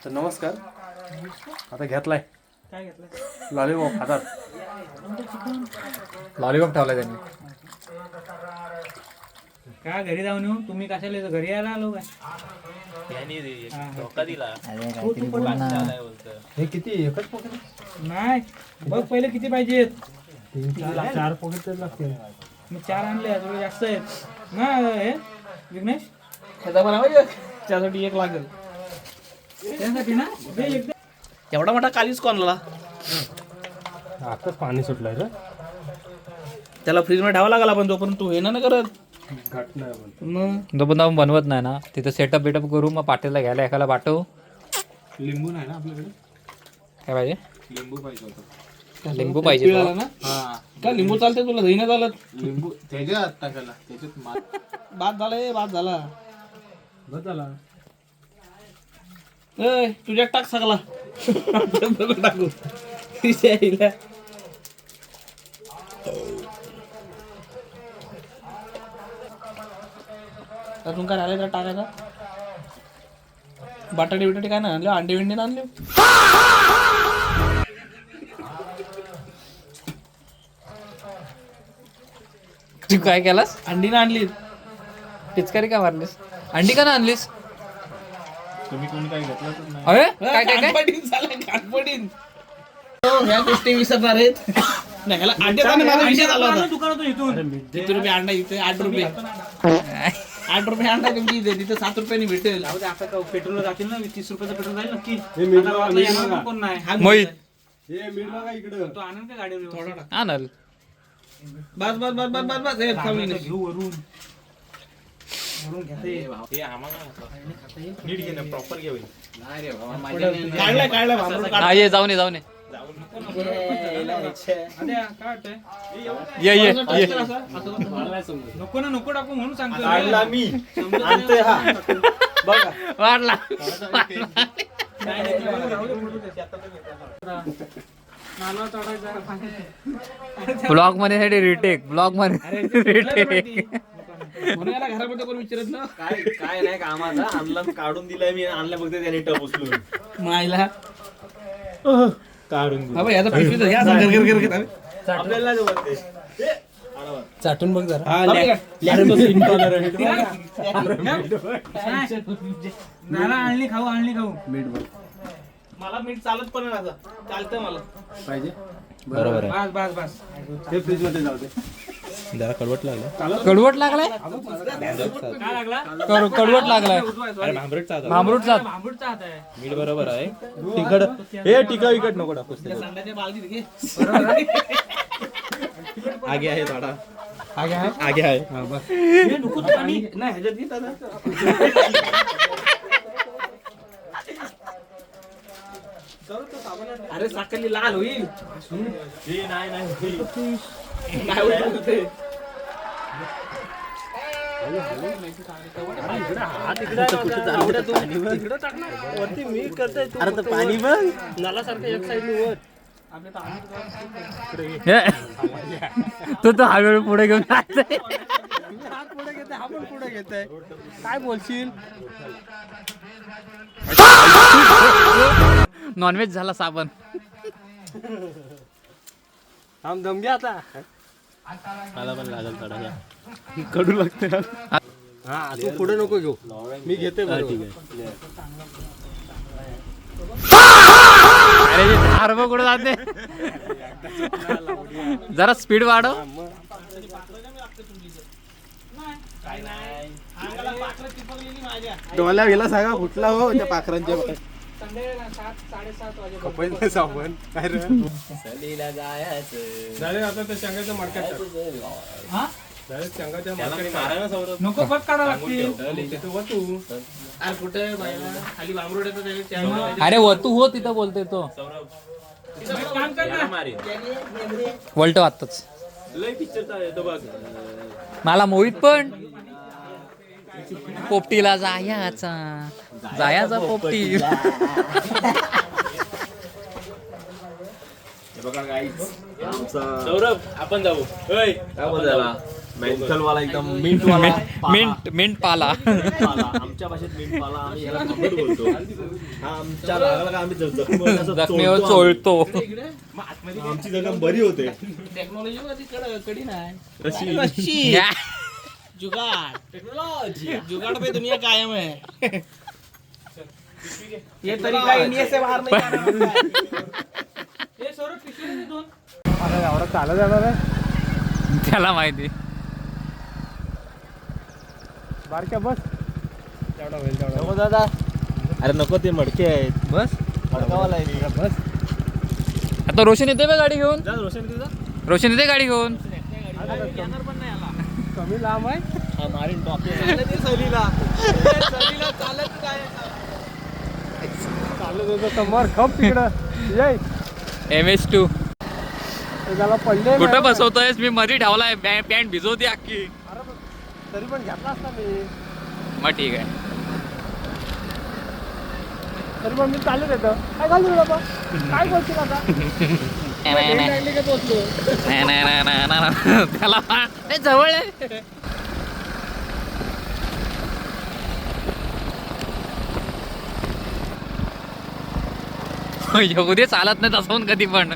तर नमस्कार. आता घेतलाय काय घेतलं लॉलीपॉप हातात. लॉलीपॉप ठेवलाय त्यांनी. काय घरी जाऊन येऊ तुम्ही कशाला येतो? घरी यायला आलो काय? धोका दिला. हे किती एकच पॉकेट? नाही बघ पहिले किती पाहिजेत. 4 पॉकेट तर लागतील. मी 4 आणले थोडे जास्त आहेत ना हे विघ्नेश. त्यासाठी एक लागेल. त्यासाठी ना दे एकदा. एवढा मोठा कालीच कोणला आताच पाणी सुटलंय रे. त्याला फ्रीज मध्ये ठेवा लागला. आपण जोपर्यंत तू हे ना करत घाट नाही पण. मग जोपर्यंत आपण बनवत नाही ना तिथं सेटअप बिटअप करू. मग पाटीलला घ्यायला एकाला पाठवू. लिंबू नाही ना आपल्याकडे? काय पाहिजे? लिंबू पाहिजे होतं. लिंबू पाहिजे झाला ना. का लिंबू चालते तुला? दही नाही चालत. लिंबू त्याच्यात टाकायला. त्याच्यात बाद झाला बाद झाला. बस झाला. तुझ्यात टाक सगळा. टाकू तिच्या अजून काय राहिलं तर टाकायचा. बटाटे बिटाटे काय नाही आणले. अंडे बिंडे नाही आणले. तू काय केलास? अंडी ना आणली. पिचकारी का मारलीस? अंडी का ना आणलीस? तुम्ही कोणी काही घेतलं तर नाही. अरे काय काय काय? कानपडीन झालं कानपडीन. ह्या गोष्टी विसरणार आहेत. नाही ह्याला अंडे माझा विषय झाला होता. दुकानातून इथून किती रुपये अंडा इथे? 8 रुपये. 8 रुपये अंडा तुमची इथे. तिथे 7 रुपयाने भेटेल. जाऊ दे, आता पेट्रोल जातील ना. 30 रुपयाचं पेट्रोल जाईल नक्की. हे मीठ आता गावातला येणार पण कोण नाही. हा मोहित हे मीठ बघा इकडं. तो आणेल का गाडीवर? थोडा टाक. आणल. बस बस बस बस बस बस. हे कमी नाही. घेऊ वरून घेता येईल. काढलाय काढलाय भांबरूड काढ. हा ये जाऊन ये जाऊन ये. आद्या, काय वाटतंय? ये ये ये. नको ना नको टाकू म्हणून सांगतो. मी आणतोय हा. बघा. वाढला. नाही, नाही, नाही, जाऊ दे, बोलू दे. नाला चढायचा. ब्लॉग मध्ये रिटेक. ब्लॉग मध्ये रिटेक. म्हणून याला घरामध्ये कोण विचारत ना. काय नाही कामाचा आणला काढून दिलाय मी. आणला फक्त त्याने टप उचलून मायला काढून दे. बाबा याचा पिशवी घ्या. आपल्याला जमते. चाटून बघ जरा. नाला आणली खाऊ आणली खाऊ. मीठ बघ मला मीठ चालत पण नाही आता. चालतंय मला. पाहिजे. बरोबर आहे. बस बस बस. ते फ्रीज मध्ये जाऊ दे. जरा कडवट लागलं. कडवट लागलाय. काय लागला? कडवट लागलाय. अरे भांबरेटचा आता. भांबरूटचा. भांबूडचा हात आहे. मीठ बरोबर आहे. तिखट हे टिका विकट नको टाकूस. संडाच्या बालदीत घे. आगे आहे थोडा. आगे आहे. आगे आहे. हा बस. हे नको तू पाणी. नाही ह्याच्यात घे दादा. अरे साखरली लाल होईल. हे नाही नाही काय होईल ते. वरती मी करतोय. अरे तर पाणी बघ. नालासारखं एक साईडनी वर. तू तर हळूहळू पुढे घेऊन जातोय. पुढे घेते हा पण पुढे घेते. काय बोलशील? नॉनव्हेज झाला साबण. आम दम घ्या आता. मला पण लागल थोडासा. कडू लागते. हा तू पुढे नको घेऊ. मी घेते बरोबर. ठीक आहे. अरे झाड बघ कुठे जाते. जरा स्पीड वाढव. अंगाला पाखरं चिपकलेली माझ्या. डोला गेला सांगा कुठला हो त्या पाखरांच्या. संध्याकाळी 7-7:30 वाजे. कपडे साबण काय रे. सहलीला जायचं. झाले आता त्या शेंगाच्या मडक्यात टाक. हा? डायरेक्ट शेंगाच्या त्याला मी मडक्यात मारायला सौरभ. नको पट काढा लागतील. तिथे वा तू. अरे कुठे बाईला खाली बांबरूड येतं त्याच्या. अरे हो तू हो तिथं बोलतोय तो. सौरभ काम कर याला ना. मारीन. वल्ट आत्ताच. लय पिक्चरचा येतो बघ. मला मोहित पण पोपटीला जायाचा. जायाचा पोपटी. हे बघा गाईस. सौरभ आपण जाऊ. होय काय बोल झाला. मेंटल वाला एकदम मिंट वाला मिंट पाला पाला. आमच्या भाषेत मिंट पाला आम्ही याला भांबट बोलतो. हा आमच्या लागला का आम्ही जखमीवर चोळतो. आमची जखम बरी होते. टेक्नॉलॉजी कडी नाही रशी. या. जुगाड़ टेक्नोलॉजी जुगाड़ पे दुनिया कायम है. ये तरीका इंडिया से बाहर नहीं जाना पड़ता है. हे सौरभ पिशवी दे दोन. चालत जाणार आहे त्याला माहिती. बारक्या बस तेवढा होईल तेवढा. नको दादा. अरे नको ते मडके आहेत. बस मडकावाला आहे बस. आता रोशन येते बे गाडी घेऊन. जा रोशन तिथं. रोशन येते गाडी घेऊन. कमी लांब आहे. हा मारीन टॉपी. चालत होतं समोर खप तिकडं जय MS2 त्याला पडले कुठं बसवतोयस? मी मध्ये ठेवलाय. पॅन्ट भिजवते अख्खी. तरी पण घेतला असता मी. मग ठीक आहे. तरी पण मी चालत येतो. काय घालतो बाबा काय बोलशील आता. नाही. त्याला ते जवळ आहे. उद्या चालत नाही तसं कधी पण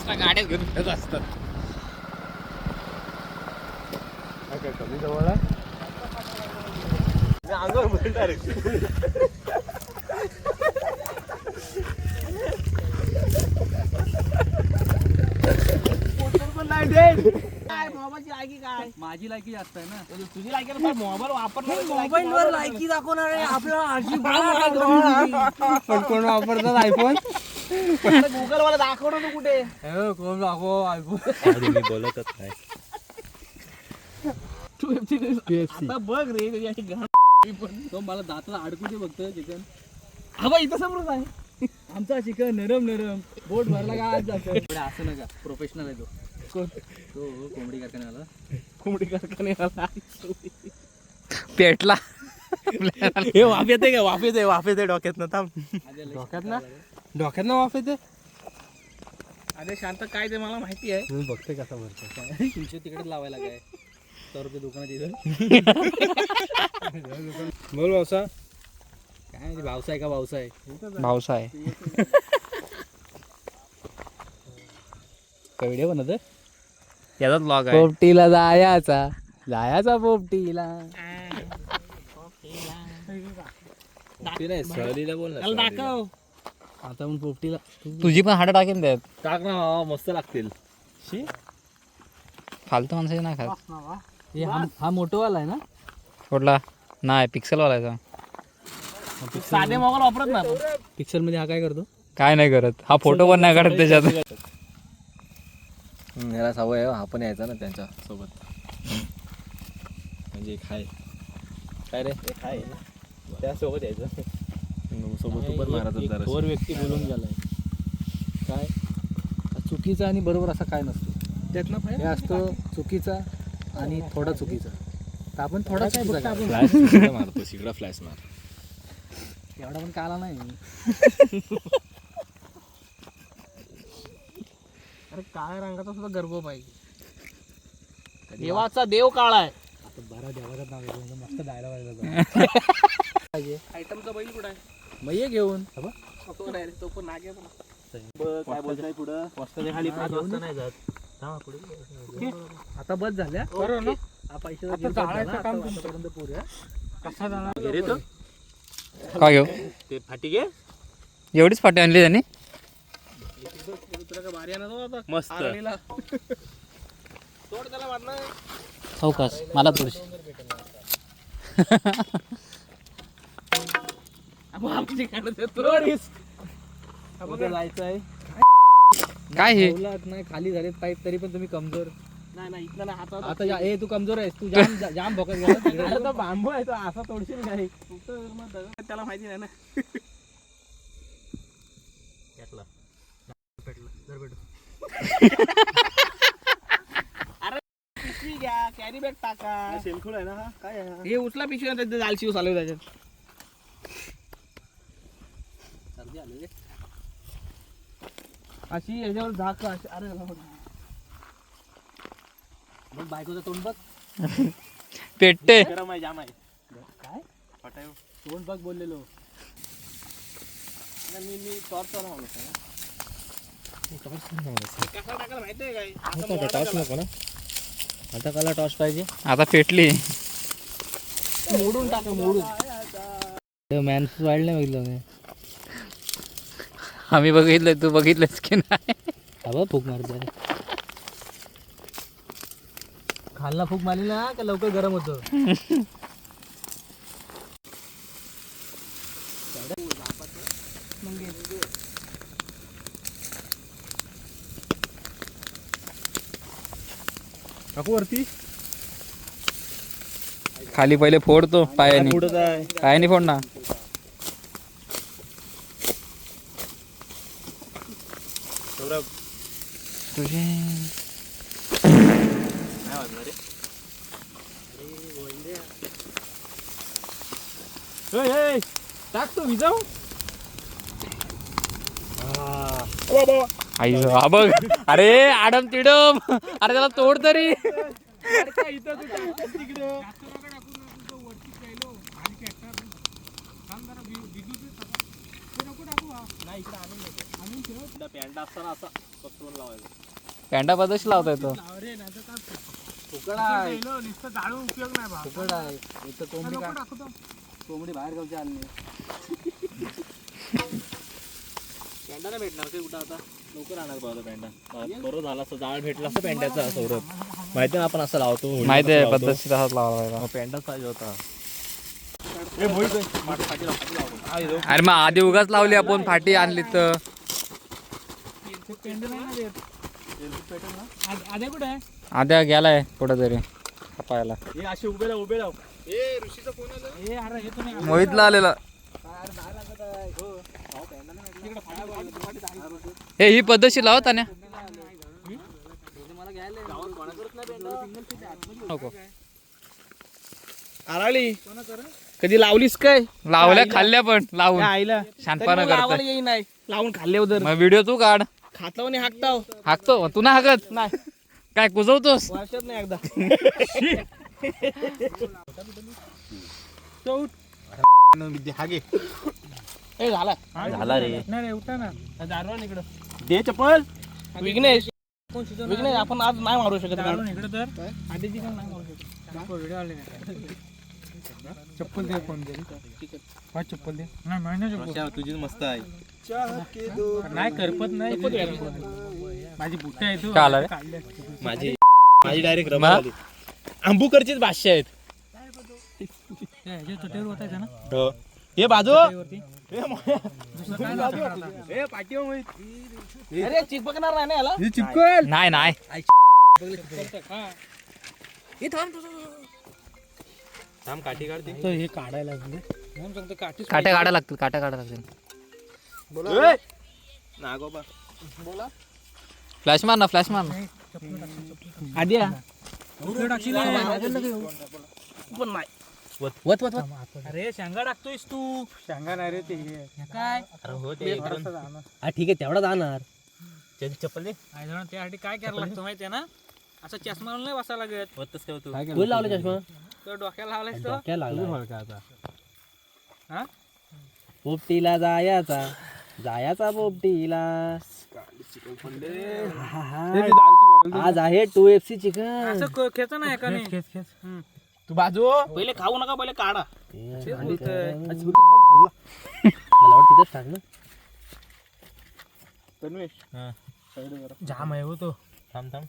गाड्यात घेऊन फिरत असतात. काय कमी जवळ आहे. अंगावर बोलणार माझी लायकी जास्त आहे ना. तुझी लायकी मोबाईल वापरणार. मोबाईल वर लायकी दाखवणार आहे आपल्याला पण कोण वापरतात आयफोन. गुगल वाला दाखवणार तू कुठे. कोण दाखव आयफोन. मी बोलतच नाही. आता बघ रे तुझी अशी घाण तो मला दाताला अडकू दे बघतोय चिकन. हा बा इथं समोरच आहे. आमचा चिकन नरम बोट भरला का आज जातो. असं नका प्रोफेशनल आहे तो कोंबडी कारखान्याला. कोंबडी कारखान्याला पेटला. हे वाफ येते का वाफ येते डोक्यात ना. थांब डोक्यात ना वाफ येते. अरे शांत काय ते मला माहिती आहे. तुम्ही बघते कसा भरतो. तुमच्या तिकडे लावायला काय 100 रुपये दुकानात इथं. बोल भाऊसा. काय माहिती भावसा आहे का भावसा आहे. भावसा आहे. व्हिडिओ बनत याचाच ब्लॉग आहे. पोपटीला जायचा पोपटीला. सहलीला बोल त्याला दाखव. आता पण पोपटीला तुझी पण हाडं टाकेन त्यात. टाक ना मस्त लागतील. फालतू माणसाची नाही खात. हे हा मोठोवाला आहे ना. कुठला नाही पिक्सेलवाला आहे. साधे मोबाईल वापरत ना. पिक्सल मध्ये हा काय करतो. काय नाही करत. हा फोटो पण नाही काढत त्याच्यात. ह्याला सवय आहे. हा पण यायचा ना त्यांच्या सोबत. म्हणजे खाय काय रे खाय त्यासोबत यायचं. सोबत तू पण मारत जरा. वर व्यक्ती बोलून गेलाय. काय चुकीचा आणि बरोबर असा काय नसतो. त्यातनं हे असतो चुकीचा आणि थोडा चुकीचा. तर आपण थोडा चुकीचा करू. फ्लॅश मारतो शिगडा फ्लॅश मार. एवढा पण काला नाही. अरे काळ्या रंगाचा सुद्धा गर्भ पाहिजे. देवाचा देव काळा आहे. आता बरा देवाचं नाव घेऊन मस्त डायलॉग आयटमचा बैल कुठं आहे. मग ये घेऊन. तो पण नागे काय बोलताय पुढं. वस्ताच्या खाली 5 वाजता नाही जात. आता बस झाल्या बरोबर ना. हा पैशाचा घेऊन झाला. आता आतापर्यंत पुऱ्या कसा जाणार. घे रे तो. काय घेऊ. ते फाटी घे. एवढीच फाटी आणली त्यांनी. तुला काय भारी आणत होता मस्त. आरणीला. सोड त्याला वाटणार. चौकास मला थोडीशी. आमची काढत येतो. जायचं आहे. काय हे नाही खाली झालेत पाईप तरी पण तुम्ही कमजोर. नाही इथलं नाही हातात. आता ए तू कमजोर आहेस. तू जाम जाम भोकत गेला. अरे तो बांबू आहे तो असा तोडशील काय. त्याला माहिती नाही ना. अरे पिशवी घ्या कॅरी बॅग टाका. शेलखोड आहे ना हा. काय आहे हे उचला पिशवी जालशिव चालू त्याच्यात. अशी याच्यावर झाक. अरे मग बायकोचं तोंड बघ. पेटते. गरम आहे जाम आहे. काय फटायो. दोन बघ बोललेलो. मी टॉर्च लावलो टॉर्च नाही कसा टाकायला माहितीये काय टॉर्च नको ना. आता काला टॉर्च पाहिजे. आता पेटली. मोडून टाका मोडून. मॅन्स वाईल्ड नाही बघितलं. आम्ही बघितलंय, तू बघितलंस की नाही? हा फूक मारतो. खालना फूक मारली ना का लवकर गरम होतं. टाकू वरती खाली पहिले फोडतो पायाने. पुढं आहे. पायाने फोड ना. तुझे नाही वाजणार रे. टाक तो विजाव. आई हा बघ. अरे आडम तिडम. अरे त्याला तोड तरी. पॅन्टा असताना असा पसरून लावायचा. पॅन्टा पदशी लावता येतो. फुकट आहे. फुकट आहे. इथं कोंबडी बाहेर गावची आणली. पॅन्टा नाही भेटणार ते कुठं आता. लवकर आणणार पाहिजे पॅन्टा. बरोबर झाला असं जाळ भेटला असं पॅन्टाचा सौरभ. माहिती ना आपण असं लावतो. माहिती आहे पद्धतशीर हात लावायला. पॅन्टाच पाहिजे होता. अरे मग आधी उगाच लावली आपण. फाटी आणली तर. आधी कुठे आहे? आद्या गेलाय कुठं तरी पाहायला. हे असे उभे राह उभे राह. ए ऋषीचा फोन आला. ए अरे येतो नाही. मोहितला आलेला. हे ही पद्धतशीर लावत आणि आराळी कधी लावलीस काय? लावल्या खाल्ल्या पण लावून आईला शांतपणा करत. येई नाही लावून खाल्ले उदर. मग व्हिडिओ तू काढ. खाताव आणि हाकताव. हाकतो तू ना हाकत नाही काय कुजवतोस. वर्षात नाही एकदा. हागे ए झाला झाला रे. नाही रे उठा ना. दारवा इकडं दे चप्पल. विघ्नेश विघ्नेश आपण आज नाही मारू शकत. इकडे तर आधीची काय नाही मारू शकत. व्हिडिओ आले नाही. चप्पल दे कोण दे. काय चप्पल दे. नाही चप्पल तुझी मस्त आहे. नाही करपत नाही. माझी बुट्टे आहे तू काय आला रे? माझी माझी डायरेक्ट रमा आली. आंबूकरचीच भाष्य आहेत. चटेवर होतायचा ना. हो हे बाजू. ए पाठी अरे चिपकणार नाही ना याला. चिपकल. नाही नाही थांब काठी काढते. हे काढायला काठी काट्या काढा लागतील. काट्या काढा लागतील. नागोबा बोला. फ्लॅश मार ना. फ्लॅश मार ना. आधी पण नाही. वत वत. अरे शेंगा टाकतोयस तू. शेंगा नाही रे ते काय. ठीक आहे तेवढा जाणार. चप्पल दे. त्यासाठी काय करायला लागतं माहितीये ना. असं चष्मा लावून नाही बसायला लागत. होतच काय होतो. कोण लावलं चष्मा? तो डोक्याला लावलायस तो. काय लागला? हा पोपटीला जायाचा पोपटीला. आज आहे 2FC चिकन. असं खेच ना एकाने. तू बाजू पहिले खाऊ नका पहिले काढा. मला वाटतं तिथंच टाक ना. जाम आहे हो तो. थांब थांब.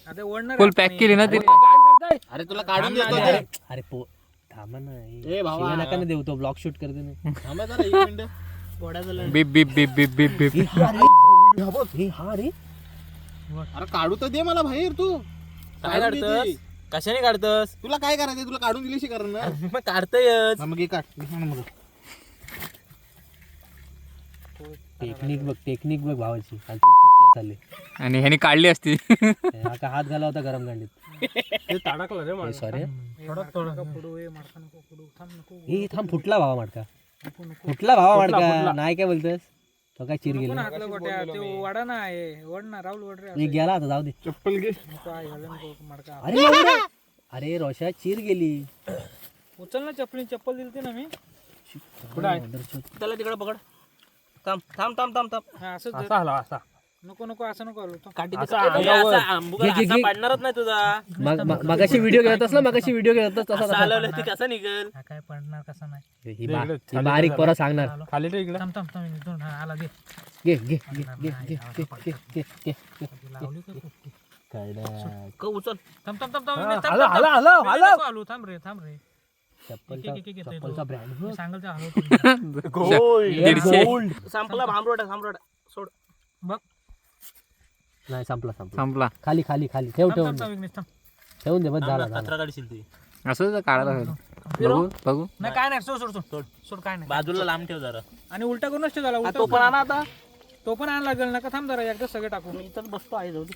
आता ओढणार फुल पॅक केली ना ती. अरे तुला काढून देतो. अरे थांबा ना. ए भावा. शिव्या नका ना देऊ. तो ब्लॉग शूट करते ना. थांबा जरा 1 मिनिट. बीप बीप बीप बीप बीप बीप. हा रे अरे काढू तर दे मला बाहेर. तू काय काढतस? कशाने काढतस? तुला काय करायचं? तुला काढून दिल्याशी करणार. मग काढतयच. मग हे काढ. टेक्निक बघ भावाची. चालले आणि ह्यानी काढली असती. का हात घाला होता गरम गांडीत. सॉरी थांब. फुटला भावा मडका. फुटला भावा मडका. नाही काय बोलतोस. तो काय चिर गेला. वाडा ना ओढ ना राहुल ओढ रे. गेला आता जाऊ दे. चप्पल घे. अरे अरे रोशा चिर गेली. उचल ना चप्पल दिली ना मी. कुठं आहे? त्याला तिकडे पकड. थांब थांब थांब थांब थांब. हा असं असा हलवा असा. नको असं नको आलो. काठी पाडणारच नाही तुझा. मगाशी व्हिडिओ घेत असला तसा हलवलं ती कसं निघल. हा काय पडणार कसा नाही. ही बारीक परत सांगणार. खाली ठेव इकडे. थांब आला दे. घे घे घे घे घे घे घे घे. लावली का तू? उचल. थांब आलो. थांब रे. चप्पलचा ब्रँड सांगल ते हलव. 150. संपला भांबरोटा सोड. बघ. नाही संपला संपला. खाली ठेवून दे बस झाला. कचरा काढशील ती. असं काढायला बघू. नाही काय नाही. सोड काय नाही. बाजूला लांब ठेव जरा. आणि उलटा करूनच ठेव झाला. तो पण आणा आता. तो पण आणायला लागेल. नका थांब जरा एकदा सगळं टाकू. मी इथंच बसतो आहे जाऊ दे.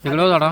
तिकडे झाडा